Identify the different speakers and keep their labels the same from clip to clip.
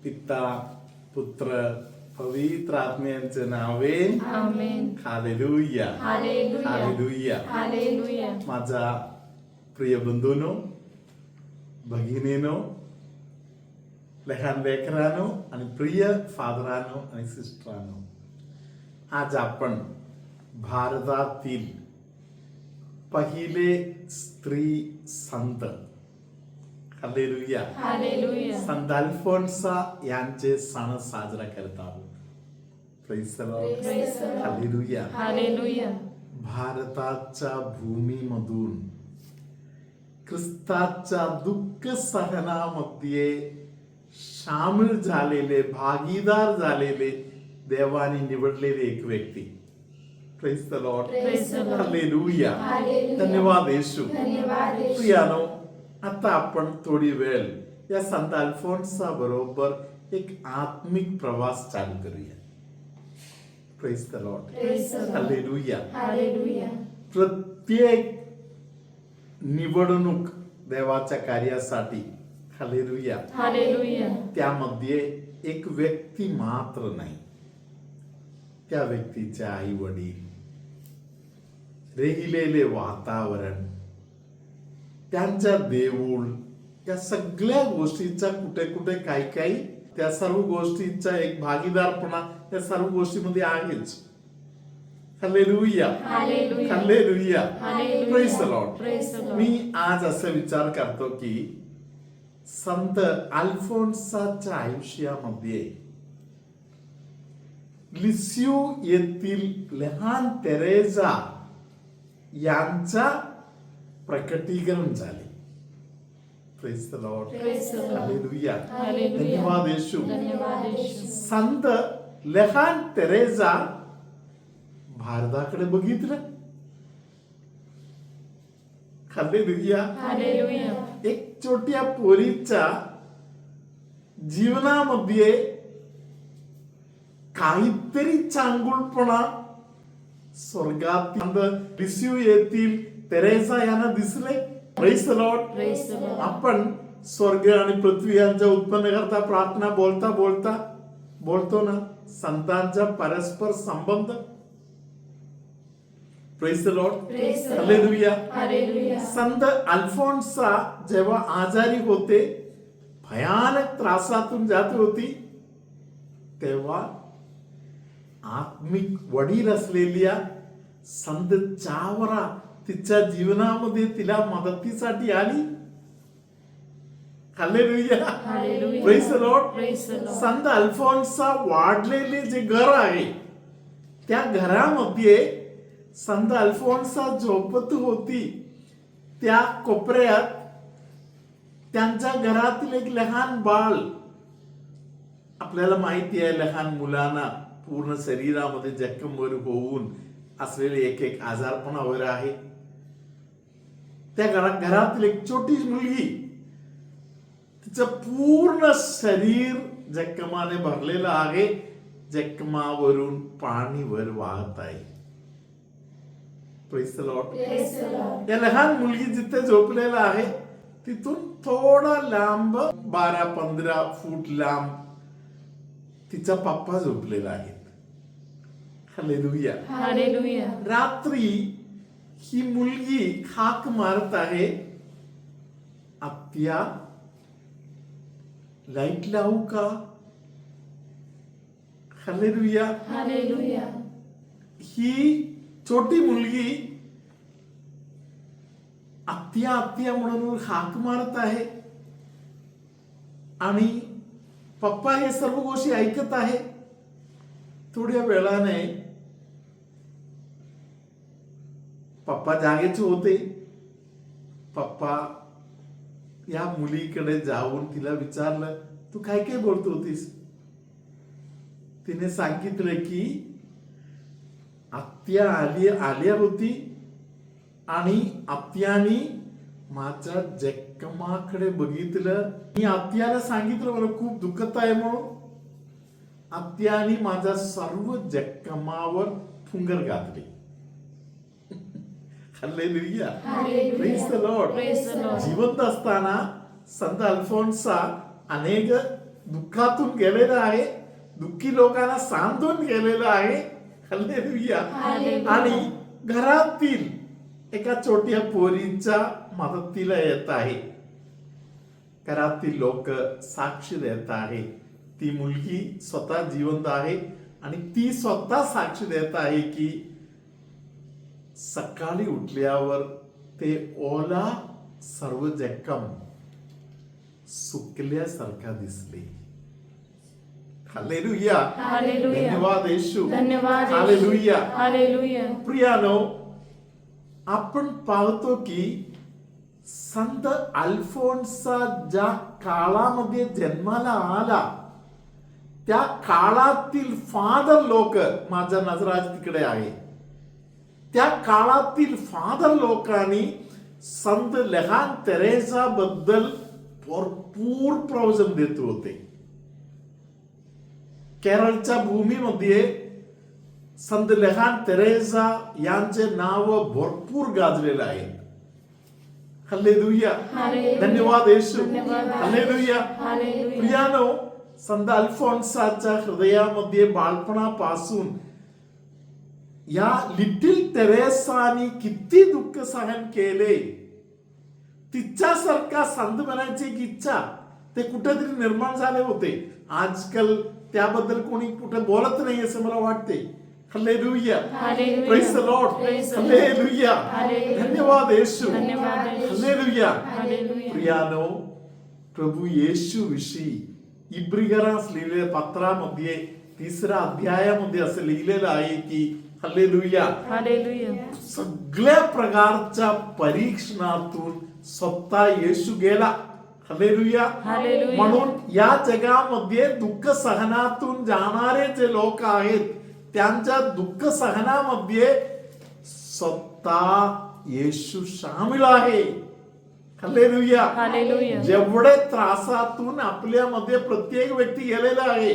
Speaker 1: पिता पुत्र पवित्र आत्म्यांचे नावे
Speaker 2: आमेन.
Speaker 1: हालेलुया
Speaker 2: हालेलुया.
Speaker 1: हालेलुया.
Speaker 2: हालेलुया.
Speaker 1: माझा प्रिय बंधूनो, भगिनीनो, लहान लेकरांनो आणि प्रिय फादरांनो आणि सिस्टरांनो, आज आपण भारतातील पहिले स्त्री संत हालेलुया
Speaker 2: हालेलुया.
Speaker 1: संत अल्फोन्सा यांचे सण साजरा करत आहोत. Praise the Lord.
Speaker 2: Praise the Lord.
Speaker 1: Hallelujah.
Speaker 2: Hallelujah.
Speaker 1: भारताच्या भूमीमधून ख्रिस्ताच्या दुःख सहनामध्ये सामील झालेले, भागीदार झालेले, देवाने निवडलेले एक व्यक्ती. Praise the Lord.
Speaker 2: Praise the Lord.
Speaker 1: Hallelujah.
Speaker 2: Hallelujah.
Speaker 1: धन्यवाद येशू.
Speaker 2: धन्यवाद येशू.
Speaker 1: प्रियानो, आता आपण थोडी वेळ या संत अल्फोन्सा बरोबर एक आत्मिक प्रवास चालू करूया. Praise the Lord.
Speaker 2: Praise the Lord.
Speaker 1: Hallelujah.
Speaker 2: Hallelujah.
Speaker 1: प्रत्येक निवडणूक देवाच्या कार्यासाठी हालेलुया,
Speaker 2: हालेलुया.
Speaker 1: त्यामध्ये एक व्यक्ती मात्र नाही, त्या व्यक्तीचे आई वडील, रेहिलेले वातावरण, त्यांच्या देऊळ, या सगळ्या गोष्टीचा कुठे कुठे काही काही त्या सर्व गोष्टीचा एक भागीदारपणा त्या सर्व गोष्टीमध्ये आहेच. हालेलुया.
Speaker 2: हालेलुया.
Speaker 1: हालेलुया.
Speaker 2: Hallelujah.
Speaker 1: Praise the Lord.
Speaker 2: Praise the Lord.
Speaker 1: मी आज असं विचार करतो की संत अल्फोन्साच्या आयुष्यामध्ये लिस्यू येथील लहान तेरेसा यांचा प्रकटीकरण झाले. Praise the Lord.
Speaker 2: Praise the Lord.
Speaker 1: Hallelujah.
Speaker 2: Hallelujah.
Speaker 1: धन्यवाद येशू.
Speaker 2: धन्यवाद येशू.
Speaker 1: संत लहान तेरेसा भारताकडे बघितलं. हालेलुया.
Speaker 2: हालेलुया.
Speaker 1: एक छोट्या पोरीच्या जीवनामध्ये काहीतरी चांगुलपणा स्वर्गात लिस्यू येथील तेरेसा यांना दिसले. Praise the Lord.
Speaker 2: Praise the Lord.
Speaker 1: आपण स्वर्ग आणि पृथ्वी यांच्या उत्पन्न करता प्रार्थना बोलतो ना, संतांचा परस्पर संबंध. Praise the Lord.
Speaker 2: Praise the Lord.
Speaker 1: Hallelujah.
Speaker 2: Hallelujah.
Speaker 1: संत अल्फोन्सा जेव्हा आजारी होते, भयानक त्रासातून जात होती, तेव्हा आत्मिक वडील असलेल्या संत चावरा तिच्या जीवनामध्ये तिला मदतीसाठी आली. Hallelujah.
Speaker 2: Hallelujah.
Speaker 1: Praise the Lord.
Speaker 2: Praise the Lord.
Speaker 1: संत अल्फोन्सा वाढलेले जे घर आहे, त्या घरामध्ये संत अल्फोन्सा झोपत होती. त्या कोपऱ्यात त्यांच्या घरातील एक लहान बाळ, आपल्याला माहिती आहे लहान मुलांना पूर्ण शरीरामध्ये जखमवर होऊन असलेले एक आजारपणा वगैरे आहे. त्या घरातील एक छोटी मुलगी, तिचं पूर्ण शरीर जखमाने भरलेलं आहे. जखमावरून पाणी वर वाहत आहे. Praise the Lord.
Speaker 2: Praise the Lord.
Speaker 1: या लहान मुलगी जिथे झोपलेला आहे, तिथून थोडा लांब 12-15 फूट लांब तिचा पप्पा झोपलेला आहे. हालेलुया.
Speaker 2: हालेलुया.
Speaker 1: रात्री ही मुलगी हाक मारत आहे, आत्या लाईट लावू का? हालेलुया.
Speaker 2: हालेलुया.
Speaker 1: ही छोटी मुलगी आत्या म्हणून हाक मारत आहे आणि पप्पा हे सर्व गोष्टी ऐकत आहे. थोड्या वेळाने पप्पा जागेच होते. पप्पा या मुलीकडे जाऊन तिला विचारलं, तू काय काय बोलत होतीस? तिने सांगितलं की आत्या आल्या होती आणि आत्यानी माझ्या जखमाकडे बघितलं. मी आत्याला सांगितलं मला खूप दुखत आहे म्हणून. आत्यानी माझ्या सर्व जखमावर फुंगर घातली. Hallelujah.
Speaker 2: Hallelujah.
Speaker 1: Praise the Lord.
Speaker 2: Praise the Lord.
Speaker 1: जिवंत असताना संत अल्फोन्सा अनेक दुःखातून गेलेलं आहे, दुःखी लोकांना सांत्वन केलेलं आहे. हालेलुया.
Speaker 2: हालेलुया.
Speaker 1: आणि घरातील एका छोट्या पोरीच्या मदतीला येत आहे. घरातील लोक साक्ष देत आहे. ती मुलगी स्वतः जिवंत आहे आणि ती स्वतः साक्ष देत आहे की सकाळी उठल्यावर ते ओला सर्व जखम सुकल्यासारखा दिसले. हालेलुया.
Speaker 2: हालेलुया.
Speaker 1: धन्यवाद येशू.
Speaker 2: धन्यवाद येशू.
Speaker 1: हालेलुया.
Speaker 2: हालेलुया.
Speaker 1: प्रियानो, आपण पाहतो की संत अल्फोन्सा ज्या काळामध्ये जन्माला आला त्या काळातील फादर लोक, माझा नजर आज तिकडे आहे, त्या काळातील फादर लोकांनी संत लहान तेरेसा बद्दल भरपूर प्रवचन देत होते. केरळच्या भूमीमध्ये संत लहान तेरेसा यांचे नाव भरपूर गाजलेलं आहे. हालेलुया.
Speaker 2: हालेलुया.
Speaker 1: धन्यवाद येशू.
Speaker 2: धन्यवाद.
Speaker 1: हालेलुया.
Speaker 2: हालेलुया.
Speaker 1: प्रियानो, संत अल्फोन्साच्या हृदयामध्ये बाळपणापासून या लिटिल तेरेसानी किती दुःख सहन केले. तिच्यासारखा संत बनायची एक इच्छा ते कुठेतरी निर्माण झाले होते. आजकाल त्याबद्दल कोणी कुठे बोलत नाही असं मला वाटते. Hallelujah.
Speaker 2: Hallelujah.
Speaker 1: Praise the Lord.
Speaker 2: Praise the Lord.
Speaker 1: Hallelujah.
Speaker 2: Hallelujah.
Speaker 1: धन्यवाद येशू.
Speaker 2: धन्यवाद येशू.
Speaker 1: हालेलुया.
Speaker 2: हालेलुया.
Speaker 1: प्रियानो, प्रभू येशू विषयी इब्रियरास लिहिलेल्या पत्रामध्ये 3रा अध्यायामध्ये असं लिहिलेलं आहे की हालेलुया,
Speaker 2: हालेलुया.
Speaker 1: सगळ्या प्रकारच्या परीक्षणातून स्वतः येशू गेला. हालेलुया.
Speaker 2: हालेलुया.
Speaker 1: म्हणून या जगामध्ये दुःख सहनातून जाणारे जे लोक आहेत त्यांच्या दुःख सहनामध्ये स्वतः येशू सामील आहे. हालेलुया.
Speaker 2: हालेलुया.
Speaker 1: जेवढे त्रासातून आपल्यामध्ये प्रत्येक व्यक्ती गेलेला आहे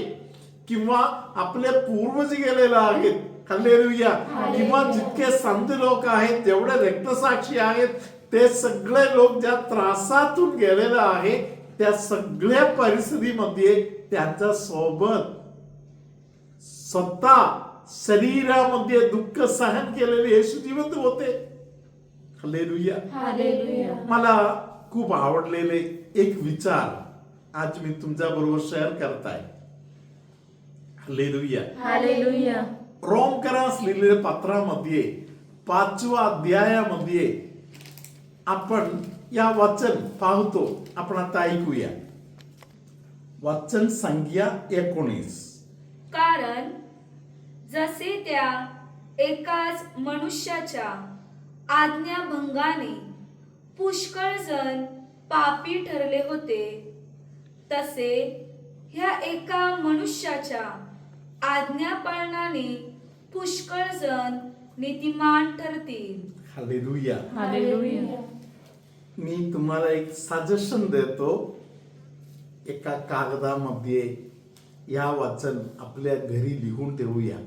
Speaker 1: किंवा आपले पूर्वज गेलेला आहेत. हालेलुया. किंवा जितके संत लोक आहेत, जेवढे रक्तसाक्षी आहेत, ते सगळे लोक ज्या त्रासातून गेलेले आहे त्या सगळ्या परिस्थितीमध्ये त्यांच्या सोबत स्वतः शरीरामध्ये दुःख सहन केलेले येशू जिवंत होते. हालेलुया.
Speaker 2: हालेलुया.
Speaker 1: मला खूप आवडलेले एक विचार आज मी तुमच्या बरोबर शेअर करताय. हालेलुया.
Speaker 2: हालेलुया.
Speaker 1: रोमकरास लिहिलेल्या पत्रामध्ये 5व्या अध्यायामध्ये आपण या वचन पाहतो. आपण आता ऐकूया. वचन संख्या 19.
Speaker 3: कारण जसे त्या एकाच मनुष्याच्या आज्ञाभंगाने पुष्कळ जण पापी ठरले होते, तसे ह्या एका मनुष्याच्या आज्ञापालनाने पुष्कळ जण नीतिमान ठरतील.
Speaker 1: हालेलुया.
Speaker 2: हालेलुया.
Speaker 1: मी तुम्हाला एक सजेशन देतो. एका कागदामध्ये या वचन आपल्या घरी लिहून ठेवूया.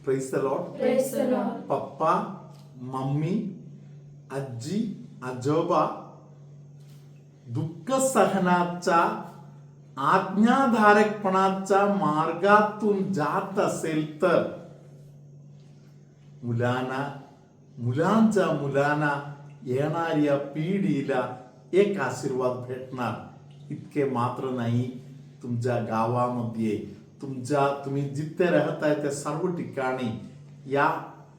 Speaker 1: Praise the Lord.
Speaker 2: Praise the Lord.
Speaker 1: पप्पा, मम्मी, आजी, आजोबा दुःख सहनाचा आज्ञाधारकपणाच्या मार्गातून जात असेल तर मुलांच्या मुलांना येणाऱ्या पिढीला एक आशीर्वाद भेटणार. इतके मात्र नाही, तुमच्या गावामध्ये तुम्ही जिथे राहताय त्या सर्व ठिकाणी या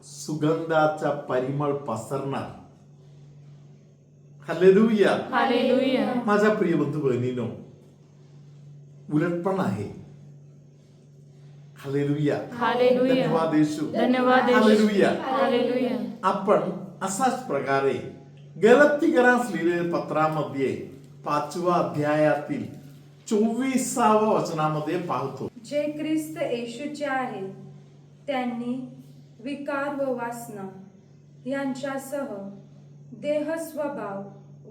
Speaker 1: सुगंधाचा परिमळ पसरणार. हालेलुया.
Speaker 2: हालेलुया.
Speaker 1: माझ्या प्रिय बंधू बहिणीनो, उलट पण आहे. हालेलुया.
Speaker 2: हालेलुया.
Speaker 1: धन्यवाद येशू.
Speaker 2: धन्यवाद येशू.
Speaker 1: हालेलुया.
Speaker 2: हालेलुया.
Speaker 1: आपण असाच प्रकारे गलातीकरास लिहिलेल्या पत्रामध्ये 5व्या अध्यायातील 24व्या वचनामध्ये पाहतो.
Speaker 4: जे ख्रिस्त येशूचे आहेत त्यांनी विकार व वासना यांच्यासह देह स्वभाव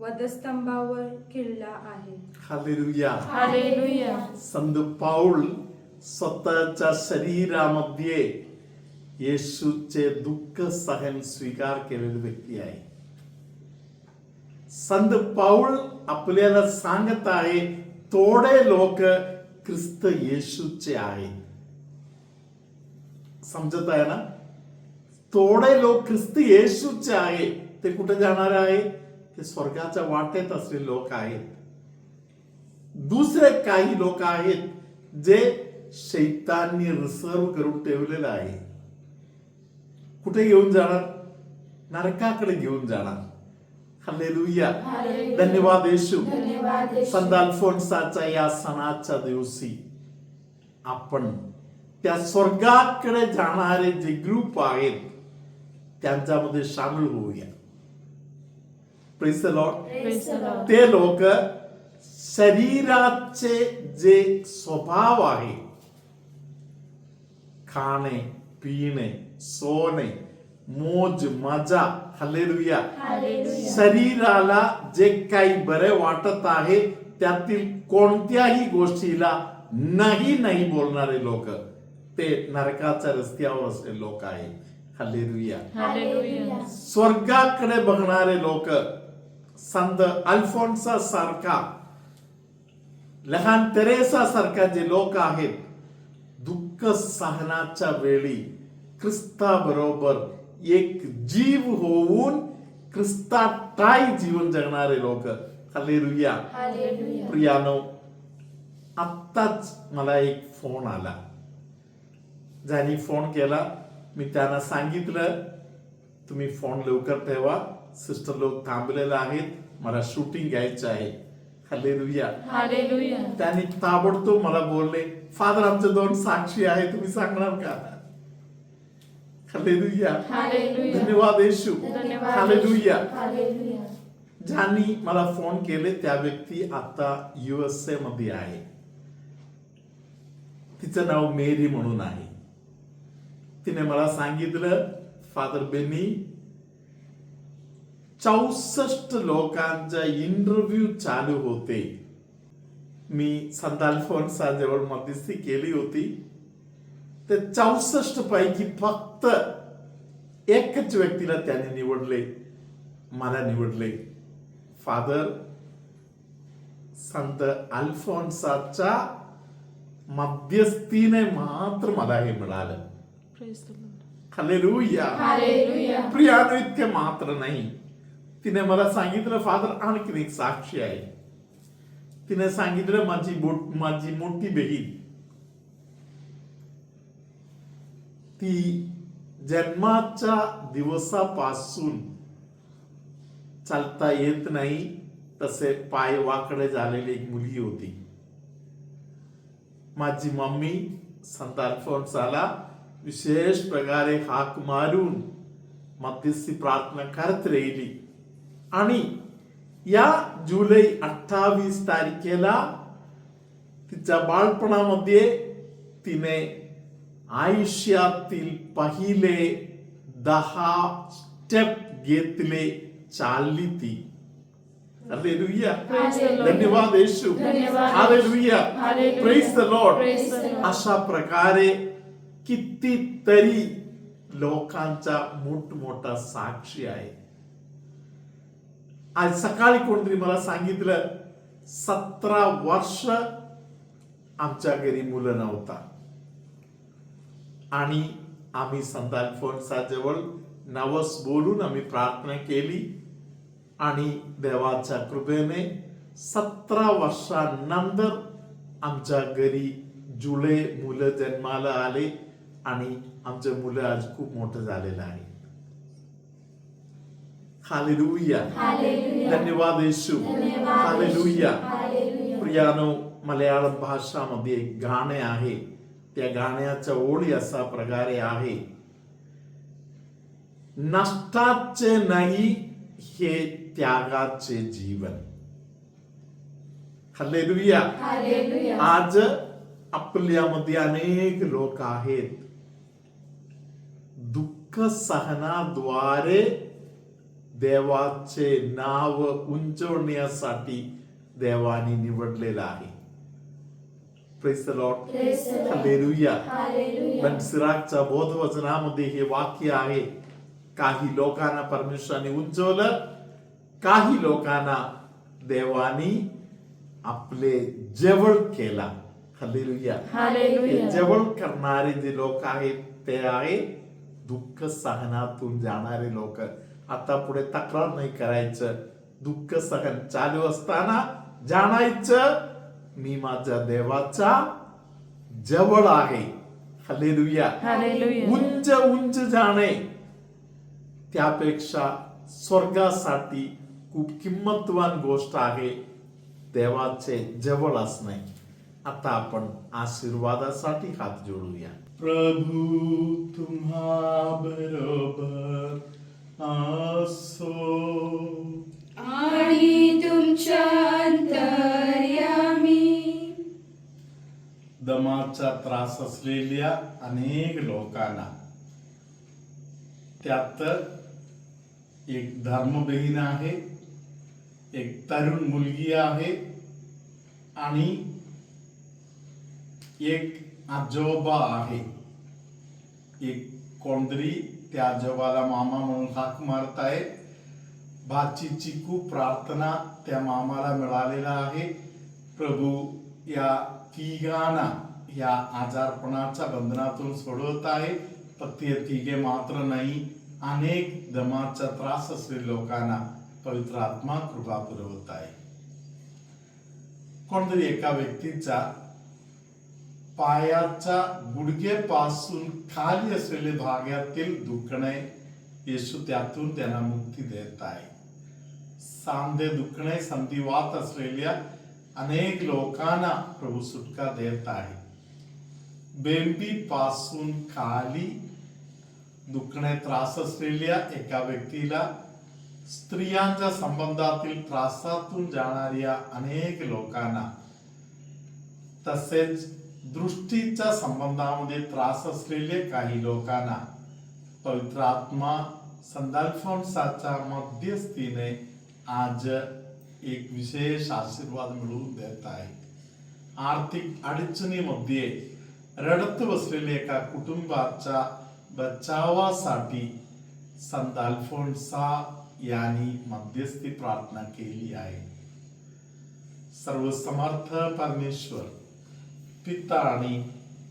Speaker 4: वधस्तंभावर किल्ला आहे.
Speaker 1: हालेलुया.
Speaker 2: हालेलुया.
Speaker 1: संत पाऊल स्वतःच्या शरीरामध्ये येशूचे दुःख सहन स्वीकार केलेली व्यक्ती आहे. संत पाऊल आपल्याला सांगत आहे, थोडे लोक ख्रिस्त येशूचे आहे. समजत आहे ना? थोडे लोक ख्रिस्त येशूचे आहे, ते कुठे जाणार आहे? ते स्वर्गाच्या वाटेत असलेले लोक आहेत. दुसरे काही लोक आहेत जे शैताननी रिझर्व करून ठेवलेलं आहे. कुठे घेऊन जाणार? नरकाकडे घेऊन जाणार. हालेलुया, धन्यवाद येशू. संत अल्फोन्साच्या या सणाच्या दिवशी आपण त्या स्वर्गाकडे जाणारे जे ग्रुप आहेत त्यांच्यामध्ये सामील होऊया. Praise the Lord.
Speaker 2: Praise the Lord.
Speaker 1: ते लोक शरीराचे जे स्वभाव आहे, खाणे पिणे सोने मोज मजा, हालेलुया, शरीराला जे काही बरे वाटत आहे त्यातील कोणत्याही गोष्टीला नाही बोलणारे लोक, ते नरकाच्या रस्त्यावर असलेले लोक आहेत. हालेलुया.
Speaker 2: Hallelujah.
Speaker 1: स्वर्गाकडे बघणारे लोक, संत अल्फोन्सा सारखा, लहान तेरेसा सारखा जे लोक आहेत, दुःख सहनाच्या वेळी ख्रिस्ताबरोबर एक जीव होऊन ख्रिस्ताटाई जीवन जगणारे लोक. हालेलुया. प्रियानो, आत्ताच मला एक फोन आला. ज्यांनी फोन केला मी त्यांना सांगितलं तुम्ही फोन लवकर ठेवा, सिस्टर लोक थांबलेले आहेत, मला शूटिंग घ्यायचं आहे. हालेलुया.
Speaker 2: Hallelujah.
Speaker 1: त्यांनी ताबडतोब मला बोलले, फादर आमचे 2 साक्षी आहे, तुम्ही सांगणार का? हालेलुया.
Speaker 2: Hallelujah.
Speaker 1: धन्यवाद येशू.
Speaker 2: धन्यवाद.
Speaker 1: हालेलुया.
Speaker 2: Hallelujah.
Speaker 1: ज्यांनी मला फोन केले त्या व्यक्ती आता USA मध्ये आहे. तिचं नाव मेरी म्हणून आहे. तिने मला सांगितलं, फादर बेनी 64 लोकांचा इंटरव्ह्यू चालू होते. मी संत अल्फोन्सा जवळ मध्यस्थी केली होती. ते 64 पैकी फक्त एकच व्यक्तीला त्याने निवडले, मला निवडले. फादर, संत अल्फोन्साच्या मध्यस्थीने मात्र मला हे मिळालं.
Speaker 2: Praise the Lord.
Speaker 1: Hallelujah.
Speaker 2: Hallelujah.
Speaker 1: प्रियानो, इतके मात्र नाही, तिने मला सांगितलं फादर आणखी एक साक्षी आहे. तिने सांगितलं माझी मोठी बहीण, ती जन्माच्या दिवसापासून चालता येत नाही, तसे पाय वाकडे झालेली एक मुलगी होती. माझी मम्मी संत अल्फोन्साला विशेष प्रकारे हाक मारून मध्यस्थी प्रार्थना करत राहिली. आणि या जुलै 28 तारखेला तिच्या बाळपणामध्ये तिने आयुष्यातील पहिले 10 स्टेप घेतले, चालली ती. हालेलुया.
Speaker 2: Praise the Lord.
Speaker 1: धन्यवाद येशू.
Speaker 2: धन्यवाद.
Speaker 1: Hallelujah.
Speaker 2: Hallelujah.
Speaker 1: Praise the Lord.
Speaker 2: Praise the Lord.
Speaker 1: अशा प्रकारे कितीतरी लोकांचा मोठमोठा साक्षी आहे. आज सकाळी कोणतरी मला सांगितलं 17 वर्ष आमच्या घरी मुलं नव्हता आणि आम्ही संत अल्फोन्सा जवळ नवस बोलून आम्ही प्रार्थना केली आणि देवाच्या कृपेने 17 वर्षानंतर आमच्या घरी जुळे मुलं जन्माला आले आणि आमचे मुलं आज खूप मोठं झालेलं आहे. हालेलुया. धन्यवाद येशू. हालेलुया. प्रियानो, मल्याळम भाषामध्ये एक गाणे आहे. त्या गाण्याच्या ओळी असा प्रकारे आहे, नष्टाचे नाही हे त्यागाचे जीवन. हालेलुया. आज आपल्यामध्ये अनेक लोक आहेत, दुःख सहनाद्वारे देवाचे नाव उंचवण्यासाठी देवाने निवडलेलं आहे. Praise the Lord. हालेलुया. बनसिराकच्या बोधवचनामध्ये हे वाक्य आहे, काही लोकांना परमेश्वराने उंचवलं, काही लोकांना देवानी आपले जवळ केला. हालेलुया.
Speaker 2: हालेलुया.
Speaker 1: हे जवळ करणारे जे लोक आहेत ते आहे दुःख सहनातून जाणारे लोक. आता पुढे तक्रार नाही करायचं. दुःख सहन चालू असताना जाणायचं मी माझ्या देवाचा जवळ आहे. हालेलुया.
Speaker 2: हालेलुया.
Speaker 1: उंच उंच जाणे त्यापेक्षा स्वर्गासाठी खूप किंमतवान गोष्ट आहे देवाचे जवळ असणे. आता आपण आशीर्वादासाठी हात जोडूया. प्रभू तुम्हा बरोबर असो
Speaker 3: आणि तुमच्या अंतर्यामी.
Speaker 1: दमाचा त्रास असलेल्या अनेक लोकांना, त्यात एक धर्मबहीण आहे, एक तरुण मुलगी आहे आणि एक आजोबा आहे. एक कोणतरी त्या आजोबाला मामा म्हणून हाक मारताय. भाचीची खूप प्रार्थना त्या मामाला मिळालेला आहे. प्रभू या तिघांना या आजारपणाच्या बंधनातून सोडवत आहे. फक्त हे तिघे मात्र नाही, अनेक दमाचा त्रास असलेल्या लोकांना पवित्र आत्मा कृपा पुरवत आहे. कोणतरी एका व्यक्तीचा पायाच्या गुडघेपासून खाली असलेले भागातील दुखणे, येशू त्यातून त्यांना मुक्ती देत आहे. सांधे दुखणे, संधिवात असलेल्या अनेक लोकांना प्रभू सुटका देत आहे. बेंबी पासून खाली दुखणे त्रास असलेल्या एका व्यक्तीला, स्त्रियांच्या संबंधातील त्रासातून जाणाऱ्या अनेक लोकांना, तसेच दृष्टीच्या संबंधामध्ये त्रास असलेले काही लोकांना पवित्र आत्मा संत अल्फोन्साच्या मध्यस्थीने आज एक विशेष आशीर्वाद मिळवून देत आहे. आर्थिक अडचणीमध्ये रडत बसलेल्या एका कुटुंबाच्या बचावासाठी संत अल्फोन्सा यांनी मध्यस्थी प्रार्थना केली आहे. सर्वसमर्थ परमेश्वर पिता आणि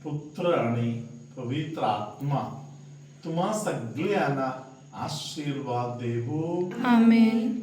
Speaker 1: पुत्र आणि पवित्र आत्मा तुम्हा सगळ्यांना आशीर्वाद देवो.
Speaker 2: आमेन.